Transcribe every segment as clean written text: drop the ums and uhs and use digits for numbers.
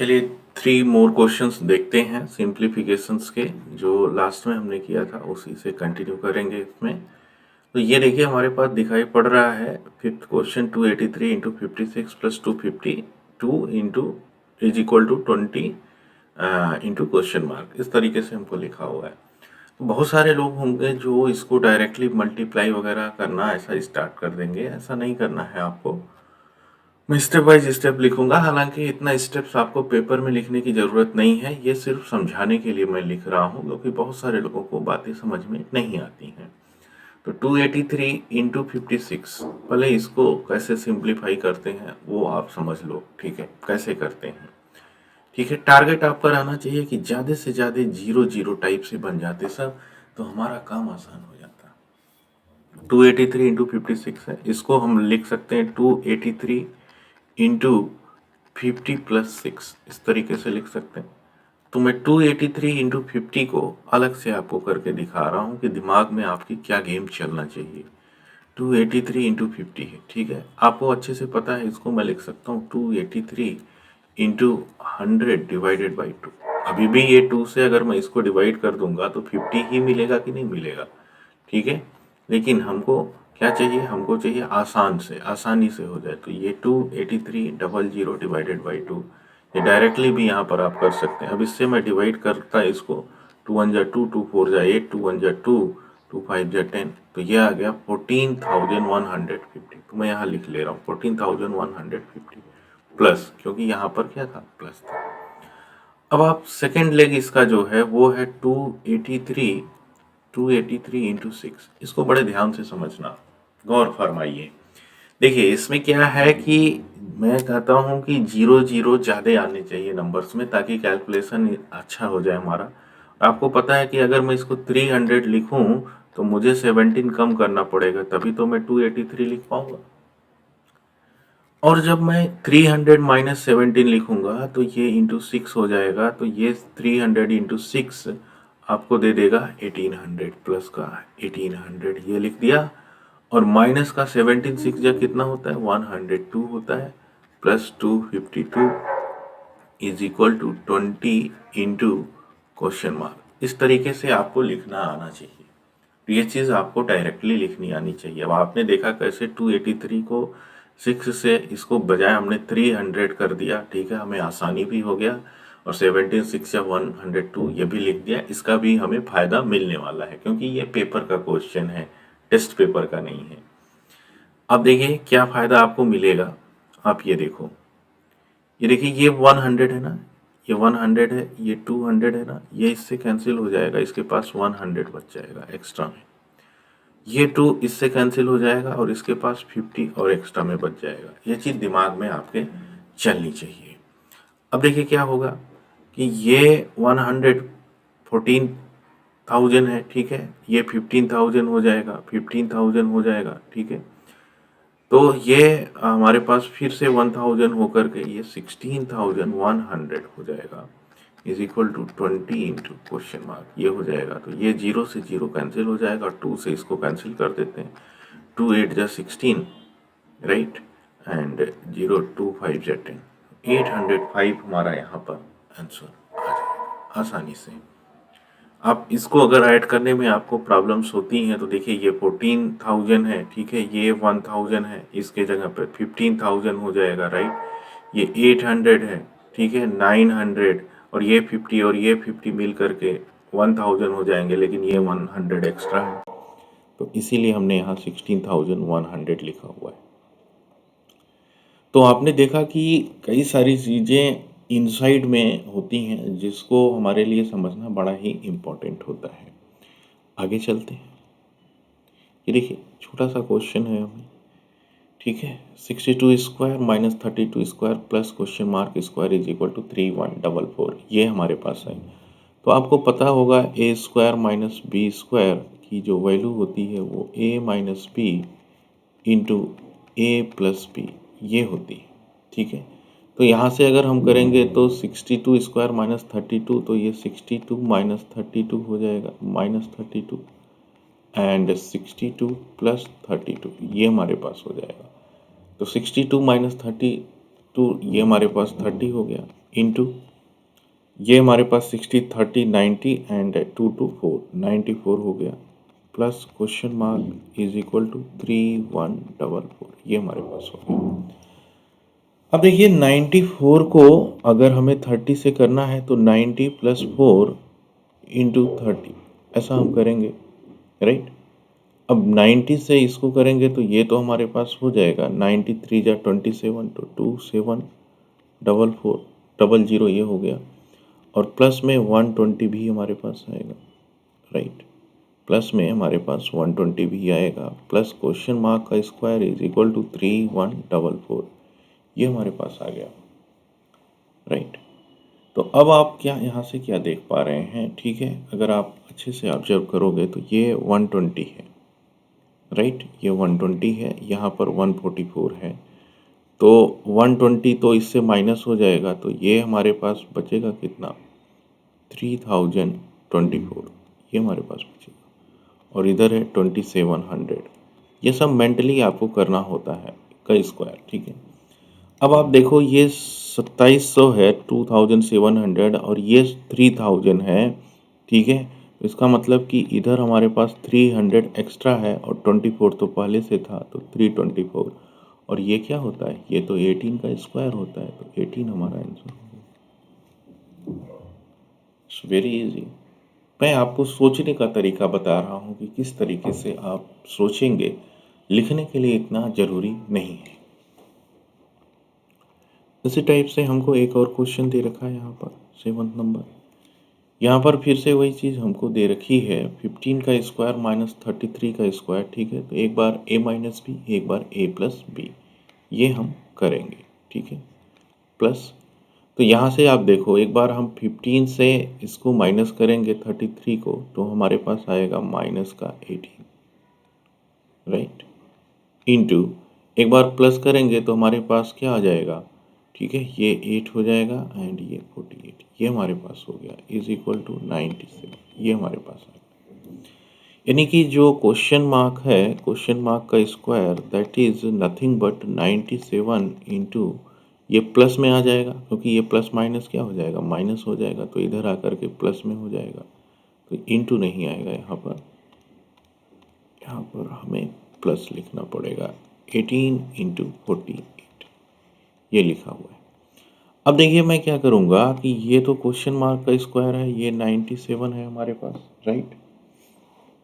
चलिए 3 more questions देखते हैं सिंप्लीफिकेशंस के, जो लास्ट में हमने किया था उसी से कंटिन्यू करेंगे इसमें। तो ये देखिए हमारे पास दिखाई पड़ रहा है fifth question 283 into 56 plus 252 into is equal to 20 into question mark, इस तरीके से हमको लिखा हुआ है। तो बहुत सारे लोग होंगे जो इसको डायरेक्टली मल्टीप्लाई वगैरह करना ऐसा स्टार्ट कर देंगे। ऐसा नहीं करना है आपको, मैं स्टेप बाय स्टेप लिखूंगा। हालांकि इतना स्टेप्स आपको पेपर में लिखने की ज़रूरत नहीं है, ये सिर्फ समझाने के लिए मैं लिख रहा हूँ क्योंकि बहुत सारे लोगों को बातें समझ में नहीं आती हैं। तो 283 इंटू 56, पहले इसको कैसे सिंप्लीफाई करते हैं वो आप समझ लो, ठीक है, कैसे करते हैं। ठीक है, टारगेट आपका रहना चाहिए कि ज़्यादा से ज़्यादा जीरो जीरो टाइप से बन जाते सब, तो हमारा काम आसान हो जाता। 283 इंटू 56 है, इसको हम लिख सकते हैं 283 इंटू 50 प्लस 6, इस तरीके से लिख सकते हैं। तो मैं 283 इंटू 50 को अलग से आपको करके दिखा रहा हूँ कि दिमाग में आपकी क्या गेम चलना चाहिए। 283 इंटू 50 है, ठीक है, आपको अच्छे से पता है। इसको मैं लिख सकता हूँ 283 इंटू 100 डिवाइडेड बाई 2। अभी भी ये 2 से अगर मैं इसको डिवाइड कर दूंगा तो 50 ही मिलेगा कि नहीं मिलेगा, ठीक है। लेकिन हमको क्या चाहिए, हमको चाहिए आसान से, आसानी से हो जाए। तो ये 283 डबल जीरो डिवाइडेड बाई 2, ये डायरेक्टली भी यहाँ पर आप कर सकते हैं। अब इससे मैं डिवाइड करता इसको, 2 1 जा 2, 2 4 जा 8, 2 1 जा 2, 2 5 जा 10, तो ये आ गया 14,150। तो मैं यहाँ लिख ले रहा हूँ 14,150 प्लस, क्योंकि यहाँ पर क्या था, प्लस था। अब आप सेकेंड लेग इसका जो है वो है 283 इंटू 6। इसको बड़े ध्यान से समझना, गौर फरमाइए। देखिए इसमें क्या है कि मैं कहता हूँ कि जीरो जीरो ज़्यादा आने चाहिए नंबर्स में, ताकि कैलकुलेशन अच्छा हो जाए हमारा। आपको पता है कि अगर मैं इसको 300 लिखूँ तो मुझे 17 कम करना पड़ेगा, तभी तो मैं 283 लिख पाऊंगा। और जब मैं 300 माइनस 17 लिखूंगा तो ये इंटू 6 हो जाएगा, तो ये 300 इंटू 6 आपको दे देगा 1800, प्लस का 1800 ये लिख दिया, और माइनस का 17 6 जा कितना होता है, 102 होता है, plus 252 is equal to 20 into question mark. इस तरीके से आपको लिखना आना चाहिए। तो ये चीज़ आपको डायरेक्टली लिखनी आनी चाहिए। अब आपने देखा कैसे 283 को 6 से इसको बजाय हमने 300 कर दिया, ठीक है, हमें आसानी भी हो गया। और 17 6 या 102 ये भी लिख दिया। इसका भी हमें फायदा मिलने वाला है क्योंकि ये पेपर का क्वेश्चन है, टेस्ट पेपर का नहीं है। अब देखिए क्या फायदा आपको मिलेगा, आप ये देखो, ये देखिए ये 100 है ना, ये 100 है, ये 200 है ना, ये इससे कैंसिल हो जाएगा, इसके पास 100 बच जाएगा एक्स्ट्रा में। ये 2 इससे कैंसिल हो जाएगा और इसके पास 50 और एक्स्ट्रा में बच जाएगा। ये चीज़ दिमाग में आपके चलनी चाहिए। अब देखिए क्या होगा कि ये 114,000 है, ठीक है, ये 15,000 हो जाएगा, 15,000 हो जाएगा, ठीक है। तो ये हमारे पास फिर से 1000 होकर के ये 16,100 हो जाएगा, is equal to 20 into question mark, ये हो जाएगा। तो ये जीरो से जीरो कैंसिल हो जाएगा, 2 से इसको कैंसिल कर देते हैं, 2 8 जा 16, राइट, एंड 0 2 5 जा 10, 805 हमारा यहाँ पर आंसर आ जाएगा आसानी से। आप इसको अगर ऐड करने में आपको प्रॉब्लम्स होती हैं तो देखिए ये 14,000 है, ठीक है, ये 1000 है, इसके जगह पे 15,000 हो जाएगा, राइट, ये 800 है, ठीक है, 900, और ये 50 और ये 50 मिल करके 1000 हो जाएंगे, लेकिन ये 100 एक्स्ट्रा है, तो इसीलिए हमने यहाँ 16,100 लिखा हुआ है। तो आपने देखा कि कई सारी चीज़ें इनसाइड में होती हैं जिसको हमारे लिए समझना बड़ा ही इम्पोर्टेंट होता है। आगे चलते हैं। ये देखिए छोटा सा क्वेश्चन है हमें, ठीक है, 62 square minus 32 square plus question mark square is equal to 3144, ये हमारे पास है। तो आपको पता होगा A square minus B square की जो वैल्यू होती है वो A minus B into A plus B ये होती है, ठीक है। तो यहाँ से अगर हम करेंगे तो 62 स्क्वायर माइनस 32, तो ये 62 माइनस 32 हो जाएगा, माइनस 32 एंड 62 प्लस 32 ये हमारे पास हो जाएगा। तो 62 माइनस 32 ये हमारे पास 30 हो गया, इंटू ये हमारे पास 60 30 90 एंड 2 2 4 94 हो गया, plus question mark is equal to 3144, ये हमारे पास हो गया। अब देखिए 94 को अगर हमें 30 से करना है तो 90 प्लस 4 इंटू 30 ऐसा हम करेंगे, राइट। अब 90 से इसको करेंगे तो ये तो हमारे पास हो जाएगा 93 जा 27 तो 2744 डबल जीरो ये हो गया, और प्लस में 120 भी हमारे पास आएगा, राइट। प्लस में हमारे पास 120 भी आएगा, प्लस क्वेश्चन मार्क का स्क्वायर इज इक्वल टू 3144, ये हमारे पास आ गया, राइट। तो अब आप क्या यहाँ से क्या देख पा रहे हैं, ठीक है, अगर आप अच्छे से ऑब्जर्व करोगे तो ये 120 है, राइट, ये 120 है, यहाँ पर 144 है, तो 120 तो इससे माइनस हो जाएगा, तो ये हमारे पास बचेगा कितना, 3024, ये हमारे पास बचेगा, और इधर है 2700। ये सब मेंटली आपको करना होता है का स्क्वायर, ठीक है। अब आप देखो ये 2700 है, 2700, और ये 3000 है, ठीक है। इसका मतलब कि इधर हमारे पास 300 एक्स्ट्रा है, और 24 तो पहले से था, तो 324, और ये क्या होता है, ये तो 18 का स्क्वायर होता है, तो 18 हमारा आंसर। It's very easy. मैं आपको सोचने का तरीका बता रहा हूँ कि किस तरीके से आप सोचेंगे, लिखने के लिए इतना ज़रूरी नहीं है। इसी टाइप से हमको एक और क्वेश्चन दे रखा है यहाँ पर 7th नंबर। यहाँ पर फिर से वही चीज़ हमको दे रखी है, 15 का स्क्वायर माइनस 33 का स्क्वायर, ठीक है। तो एक बार a माइनस बी, एक बार a प्लस बी, ये हम करेंगे, ठीक है। प्लस, तो यहाँ से आप देखो एक बार हम 15 से इसको माइनस करेंगे 33 को, तो हमारे पास आएगा माइनस का 18, राइट, इनटू एक बार प्लस करेंगे तो हमारे पास क्या आ जाएगा, ठीक है, ये 8 हो जाएगा एंड ये 48, ये हमारे पास हो गया, इज इक्वल टू 97, ये हमारे पास आ गया। यानी कि जो क्वेश्चन मार्क है, क्वेश्चन मार्क का square that is nothing but 97 into, ये प्लस में आ जाएगा क्योंकि ये प्लस माइनस क्या हो जाएगा, माइनस हो जाएगा, तो इधर आकर के प्लस में हो जाएगा, तो इंटू नहीं आएगा यहाँ पर, यहाँ पर हमें प्लस लिखना पड़ेगा, 18 इंटू 48, ये लिखा हुआ है। अब देखिए मैं क्या करूँगा कि ये तो क्वेश्चन मार्क का स्क्वायर है, ये 97 है हमारे पास, राइट,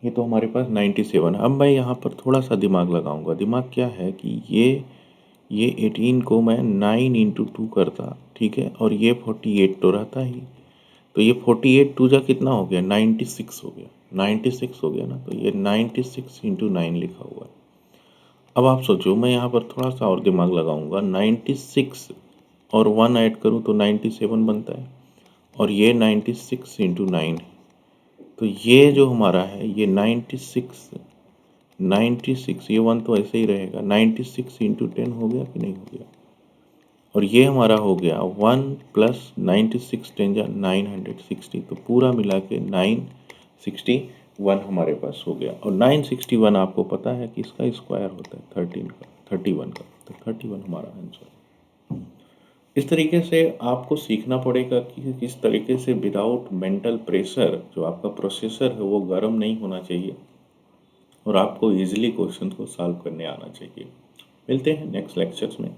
ये तो हमारे पास 97 है। अब मैं यहाँ पर थोड़ा सा दिमाग लगाऊंगा, दिमाग क्या है कि ये 18 को मैं 9 इंटू 2 करता, ठीक है, और ये 48 तो रहता ही, तो ये 48 टू जा कितना हो गया, 96 हो गया, 96 हो गया ना, तो ये 96 इंटू 9 लिखा हुआ है। अब आप सोचो मैं यहाँ पर थोड़ा सा और दिमाग लगाऊंगा, 96 और 1 ऐड करूँ तो 97 बनता है, और ये 96 इंटू 9 है, तो ये जो हमारा है ये 96 ये 1 तो ऐसे ही रहेगा, 96 इंटू 10 हो गया कि नहीं हो गया, और ये हमारा हो गया 1 प्लस 96 10 जा 960, तो पूरा मिला के 961 हमारे पास हो गया, और 961 आपको पता है कि इसका स्क्वायर होता है 13 का, 31 का, तो 31 हमारा आंसर। इस तरीके से आपको सीखना पड़ेगा कि किस तरीके से विदाउट मेंटल प्रेशर जो आपका प्रोसेसर है वो गर्म नहीं होना चाहिए, और आपको इजीली क्वेश्चन को सॉल्व करने आना चाहिए। मिलते हैं नेक्स्ट लेक्चर्स में।